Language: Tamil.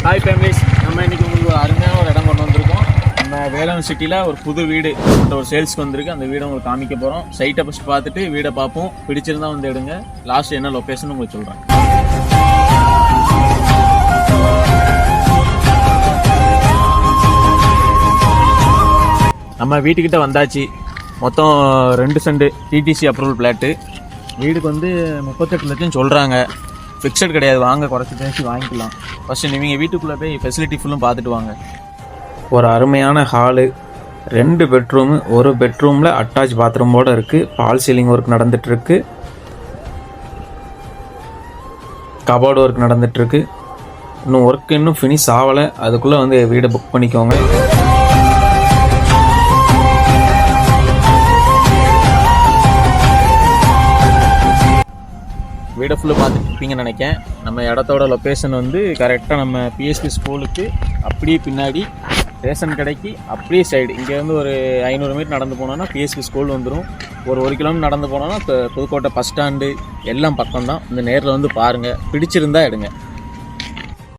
ஹாய் ஃபேமிலிஸ், நம்ம இன்றைக்கி உங்களுக்கு ஒரு அருமையான ஒரு இடம் கொண்டு வந்திருக்கோம். நம்ம வேளாண் சிட்டியில் ஒரு புது வீடு ஒரு சேல்ஸ்க்கு வந்திருக்கு. அந்த வீடை உங்களுக்கு காமிக்க போகிறோம். சைட்டை ஃபஸ்ட் பார்த்துட்டு வீடை பார்ப்போம். பிடிச்சிருந்தா வந்து எடுங்க. லாஸ்ட் என்ன லொக்கேஷன் உங்களுக்கு சொல்கிறேன். நம்ம வீட்டுக்கிட்ட வந்தாச்சு. மொத்தம் 2 சென்ட் டிடிசி அப்ரூவல் பிளாட்டு. வீடுக்கு வந்து 38 லட்சம் சொல்கிறாங்க. ஃபிக்ஸட் கிடையாது, வாங்க குறைச்சி பேசி வாங்கிக்கலாம். ஃபஸ்ட்டு நீங்கள் வீட்டுக்குள்ளே போய் ஃபெசிலிட்டி ஃபுல்லும் பார்த்துட்டு வாங்க. ஒரு அருமையான ஹாலு, 2 பெட்ரூமு, ஒரு பெட்ரூமில் அட்டாச் பாத்ரூமோடு இருக்குது. பால் சீலிங் ஒர்க் நடந்துகிட்ருக்கு, கபோர்டு ஒர்க் நடந்துகிட்ருக்கு. இன்னும் ஒர்க் இன்னும் ஃபினிஷ் ஆகலை. அதுக்குள்ளே வந்து வீடை புக் பண்ணிக்கோங்க. வீடை ஃபுல்லாக பார்த்துட்டு இருப்பீங்கன்னு நினைக்கிறேன். நம்ம இடத்தோட லொக்கேஷன் வந்து கரெக்டாக நம்ம பிஎஸ்பி ஸ்கூலுக்கு அப்படியே பின்னாடி, ரேஷன் கடைக்கு அப்படியே சைடு. இங்கேருந்து ஒரு 500 மீட்டர் நடந்து போனோன்னா பிஎஸ்பி ஸ்கூல் வந்துடும். ஒரு 1 கிலோமீட்டர் நடந்து போனோன்னா புதுக்கோட்டை பஸ் ஸ்டாண்டு எல்லாம் பக்கம்தான். இந்த நேரில் வந்து பாருங்கள், பிடிச்சிருந்தா எடுங்க.